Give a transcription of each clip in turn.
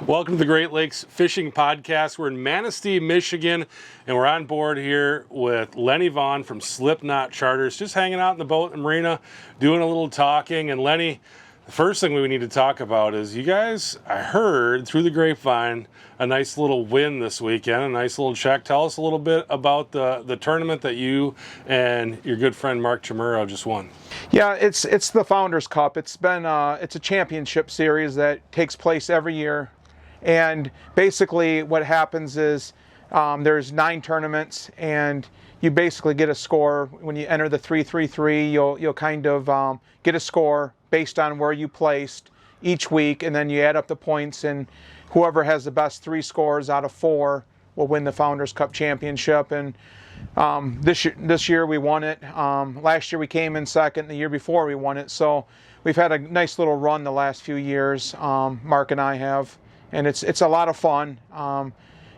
Welcome to the Great Lakes Fishing Podcast. We're in Manistee, Michigan, and we're on board here with Lenny Vaughan from Slipknot Charters, just hanging out in the boat in the marina, doing a little talking. And Lenny, the first thing we need to talk about is you guys, I heard through the grapevine, a nice little win this weekend, a nice little check. Tell us a little bit about the tournament that you and your good friend Mark Chamurro just won. Yeah, it's the Founders Cup. It's a championship series that takes place every year. And basically what happens is there's 9 tournaments, and you basically get a score. When you enter the 3-3-3, you'll kind of get a score based on where you placed each week, and then you add up the points, and whoever has the best 3 scores out of 4 will win the Founders Cup championship. And this year we won it. Last year we came in second. The year before we won it. So we've had a nice little run the last few years. Mark and I have. And it's a lot of fun.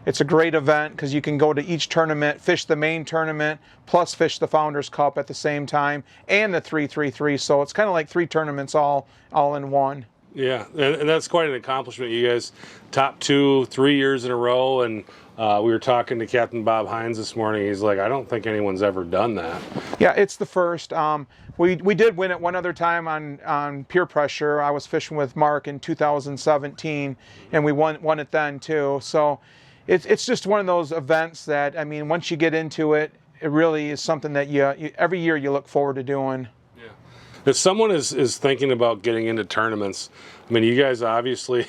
It's a great event because you can go to each tournament, fish the main tournament, plus fish the Founders Cup at the same time, and the 3-3-3. So it's kind of like 3 tournaments all in one. Yeah, and that's quite an accomplishment. You guys top 2 3 years in a row, and we were talking to Captain Bob Hines this morning. He's like, I don't think anyone's ever done that. Yeah, it's the first. We did win it one other time on peer pressure. I was fishing with Mark in 2017, and we won it then too. So it's just one of those events that, I mean, once you get into it, it really is something that you every year you look forward to doing. Yeah. If someone is thinking about getting into tournaments, I mean, you guys obviously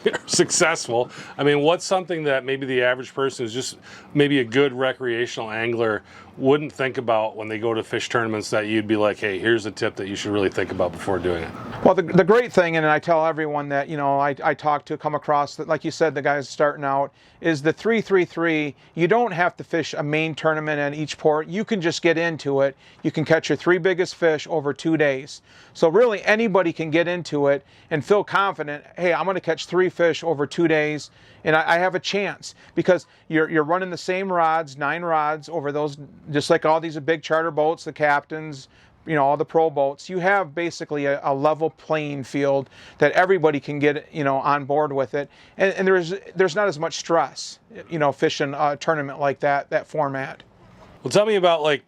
are successful. I mean, what's something that maybe the average person who's just maybe a good recreational angler wouldn't think about when they go to fish tournaments that you'd be like, hey, here's a tip that you should really think about before doing it? Well, the great thing, and I tell everyone that, you know, I talk to, come across, that, like you said, the guys starting out, is the 3-3-3. You don't have to fish a main tournament at each port. You can just get into it. You can catch your 3 biggest fish over 2 days. So really anybody can get into it and feel confident, hey, I'm going to catch 3 fish over 2 days, and I have a chance, because you're running the same rods, 9 rods over those, just like all these big charter boats, the captains, you know, all the pro boats. You have basically a level playing field that everybody can get, you know, on board with it, and there's not as much stress, you know, fishing a tournament like that format. Well, tell me about, like,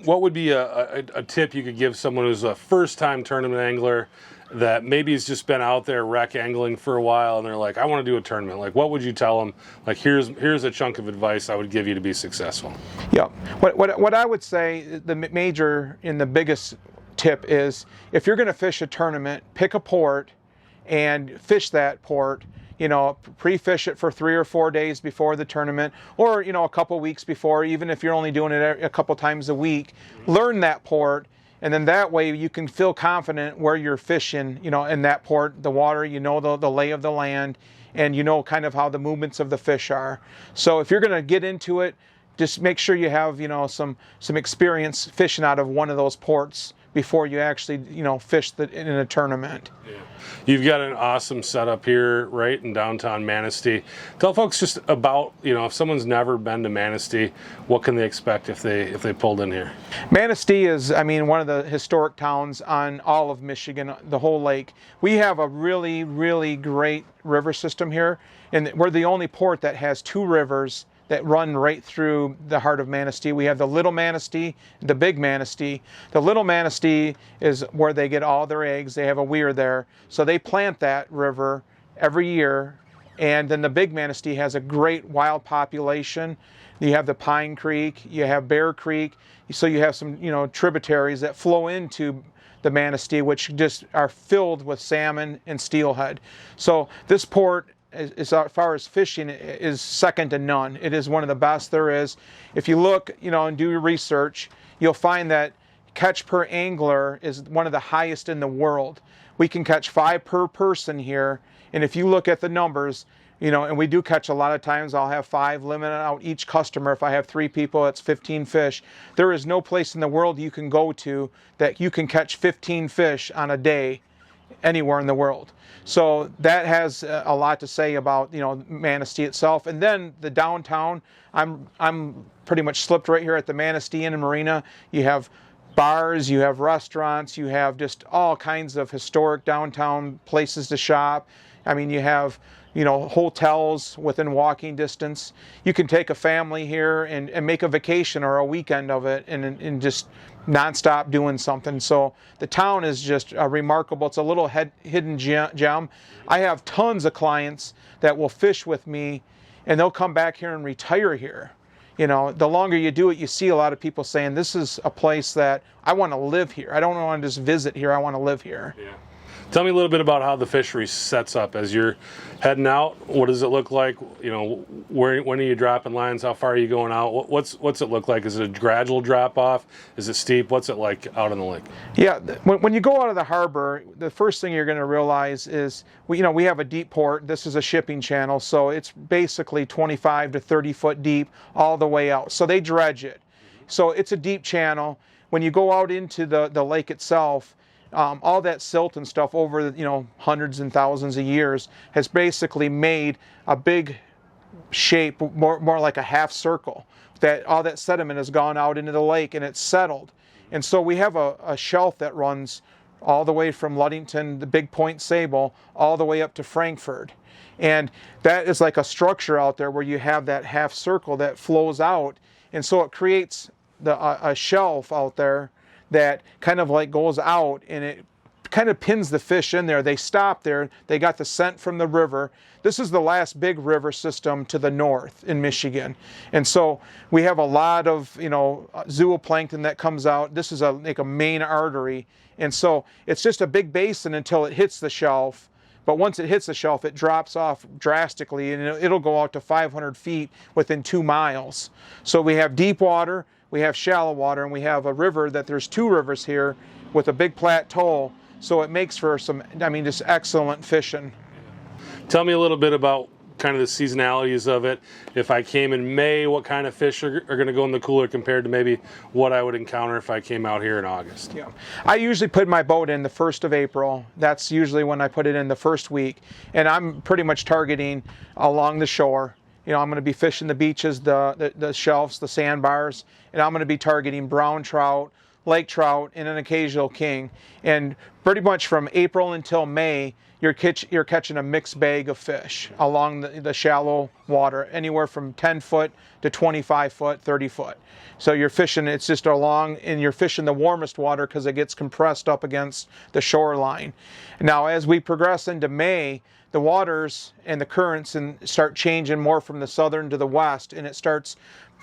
what would be a tip you could give someone who's a first-time tournament angler that maybe has just been out there rec angling for a while, and they're like, I want to do a tournament. Like, what would you tell them? Like, here's a chunk of advice I would give you to be successful. Yeah. What I would say, the major and the biggest tip is, if you're going to fish a tournament, pick a port and fish that port. You know, pre-fish it for 3 or 4 days before the tournament, or, you know, a couple weeks before, even if you're only doing it a couple times a week. Learn that port, and then that way you can feel confident where you're fishing, you know, in that port, the water, you know, the lay of the land, and you know kind of how the movements of the fish are. So if you're going to get into it, just make sure you have, you know, some experience fishing out of one of those ports before you actually, you know, fish in a tournament. Yeah. You've got an awesome setup here right in downtown Manistee. Tell folks just about, you know, if someone's never been to Manistee, what can they expect if they pulled in here? Manistee is, I mean, one of the historic towns on all of Michigan, the whole lake. We have a really, really great river system here, and we're the only port that has 2 rivers that run right through the heart of Manistee. We have the Little Manistee, the Big Manistee. The Little Manistee is where they get all their eggs. They have a weir there. So they plant that river every year. And then the Big Manistee has a great wild population. You have the Pine Creek, you have Bear Creek. So you have some, you know, tributaries that flow into the Manistee, which just are filled with salmon and steelhead. So this port, as far as fishing, is second to none. It is one of the best there is. If you look, you know, and do your research, you'll find that catch per angler is one of the highest in the world. We can catch 5 per person here, and if you look at the numbers, you know, and we do catch a lot of times, I'll have 5 limited out each customer. If I have 3 people, it's 15 fish. There is no place in the world you can go to that you can catch 15 fish on a day anywhere in the world. So that has a lot to say about, you know, Manistee itself. And then the downtown, I'm pretty much slipped right here at the Manistee Inn and Marina. You have bars, you have restaurants, you have just all kinds of historic downtown places to shop. I mean, you have hotels within walking distance. You can take a family here and make a vacation or a weekend of it and just nonstop doing something. So the town is just remarkable. It's a little hidden gem. I have tons of clients that will fish with me and they'll come back here and retire here. The longer you do it, you see a lot of people saying, this is a place that I want to live here. I don't want to just visit here. I want to live here. Yeah. Tell me a little bit about how the fishery sets up as you're heading out. What does it look like? When are you dropping lines? How far are you going out? What's it look like? Is it a gradual drop off? Is it steep? What's it like out on the lake? Yeah, when you go out of the harbor, the first thing you're going to realize is we have a deep port. This is a shipping channel, so it's basically 25 to 30 foot deep all the way out. So they dredge it. So it's a deep channel. When you go out into the lake itself, all that silt and stuff over hundreds and thousands of years has basically made a big shape, more like a half circle. That all that sediment has gone out into the lake and it's settled. And so we have a shelf that runs all the way from Ludington, the Big Point Sable, all the way up to Frankfurt. And that is like a structure out there where you have that half circle that flows out. And so it creates a shelf out there that kind of like goes out and it kind of pins the fish in there. They stop there. They got the scent from the river. This is the last big river system to the north in Michigan. And so we have a lot of, zooplankton that comes out. This is like a main artery. And so it's just a big basin until it hits the shelf. But once it hits the shelf, it drops off drastically and it'll go out to 500 feet within 2 miles. So we have deep water, we have shallow water, and we have a river that there's 2 rivers here with a big plateau. So it makes for just excellent fishing. Tell me a little bit about kind of the seasonalities of it. If I came in May, what kind of fish are going to go in the cooler compared to maybe what I would encounter if I came out here in August? Yeah, I usually put my boat in the 1st of April. That's usually when I put it in the first week. And I'm pretty much targeting along the shore. I'm going to be fishing the beaches, the shelves, the sandbars, and I'm going to be targeting brown trout, lake trout, and an occasional king. And pretty much from April until May, you're catching a mixed bag of fish along the shallow water, anywhere from 10 foot to 25 foot, 30 foot. So you're fishing, it's just along, and you're fishing the warmest water because it gets compressed up against the shoreline. Now, as we progress into May, the waters and the currents start changing more from the southern to the west, and it starts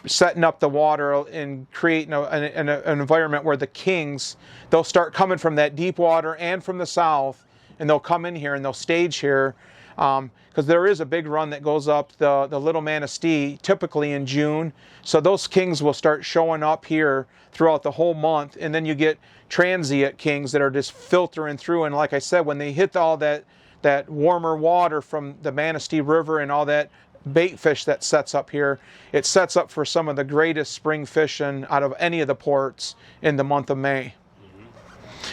setting up the water and creating an environment where the kings, they'll start coming from that deep water and from the south, and they'll come in here and they'll stage here because there is a big run that goes up the Little Manistee typically in June. So those kings will start showing up here throughout the whole month, and then you get transient kings that are just filtering through. And like I said, when they hit all that warmer water from the Manistee River and all that bait fish that sets up here, it sets up for some of the greatest spring fishing out of any of the ports in the month of May.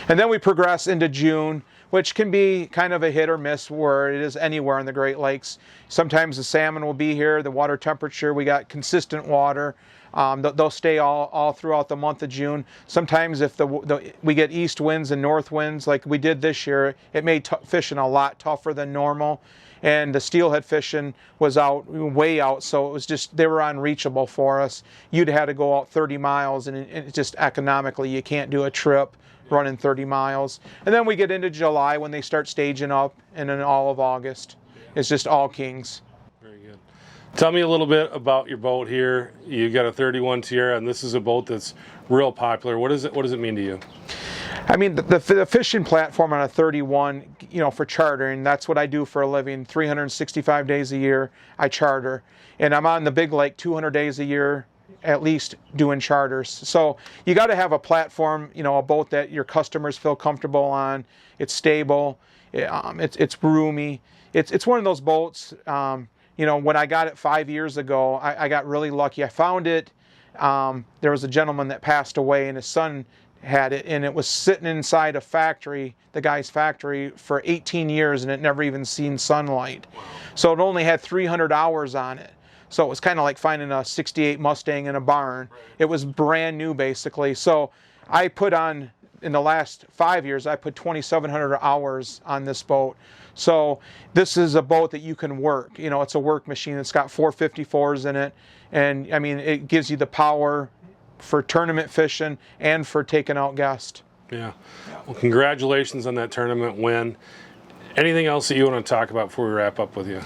And then we progress into June, which can be kind of a hit or miss where it is anywhere in the Great Lakes. Sometimes the salmon will be here, the water temperature, we got consistent water. They'll stay all throughout the month of June. Sometimes if we get east winds and north winds like we did this year, it made fishing a lot tougher than normal. And the steelhead fishing was way out, so it was just, they were unreachable for us. You'd had to go out 30 miles, and it just economically, you can't do a trip running 30 miles. And then we get into July when they start staging up, and then all of August. It's just all kings. Very good. Tell me a little bit about your boat here. You got a 31 Tiara, and this is a boat that's real popular. What does it mean to you? I mean, the fishing platform on a 31, for chartering, that's what I do for a living. 365 days a year, I charter. And I'm on the big lake 200 days a year, at least, doing charters. So you got to have a platform, a boat that your customers feel comfortable on. It's stable. It's roomy. It's one of those boats, when I got it 5 years ago, I got really lucky. I found it. There was a gentleman that passed away, and his son had it, and it was sitting inside a factory, the guy's factory, for 18 years, and it never even seen sunlight. So it only had 300 hours on it. So it was kind of like finding a 68 Mustang in a barn. It was brand new, basically. So I put on in the last 5 years, I put 2,700 hours on this boat. So this is a boat that you can work. You know, it's a work machine. It's got 454s in it. And I mean, it gives you the power for tournament fishing and for taking out guests. Yeah. Well, congratulations on that tournament win. Anything else that you want to talk about before we wrap up with you?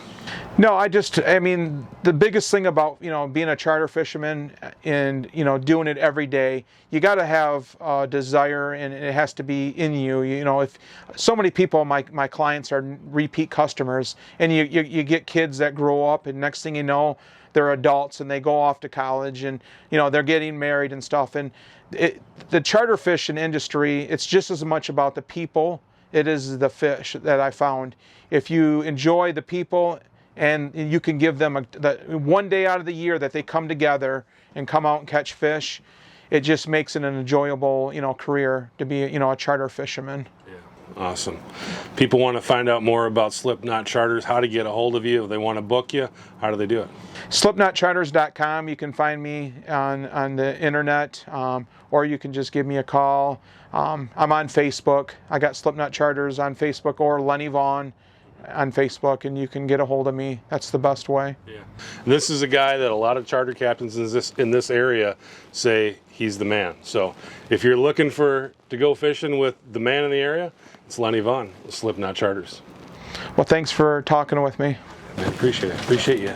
No, I mean, the biggest thing about, you know, being a charter fisherman and, you know, doing it every day, you got to have a desire, and it has to be in you. You know, if so many people, my clients are repeat customers, and you get kids that grow up, and next thing you know, they're adults and they go off to college, and, you know, they're getting married and stuff. And the charter fishing industry, it's just as much about the people it is the fish that I found. If you enjoy the people and you can give them one day out of the year that they come together and come out and catch fish, it just makes it an enjoyable, you know, career to be, you know, a charter fisherman. Yeah, awesome. People want to find out more about Slipknot Charters, how to get a hold of you. If they want to book you, how do they do it? Slipknotcharters.com. You can find me on the internet, or you can just give me a call. I'm on Facebook. I got Slipknot Charters on Facebook, or Lenny Vaughan on Facebook, and you can get a hold of me. That's the best way. Yeah. This is a guy that a lot of charter captains in this area say he's the man. So if you're looking to go fishing with the man in the area, it's Lenny Vaughan with Slipknot Charters. Well, thanks for talking with me. Man, appreciate it. Appreciate you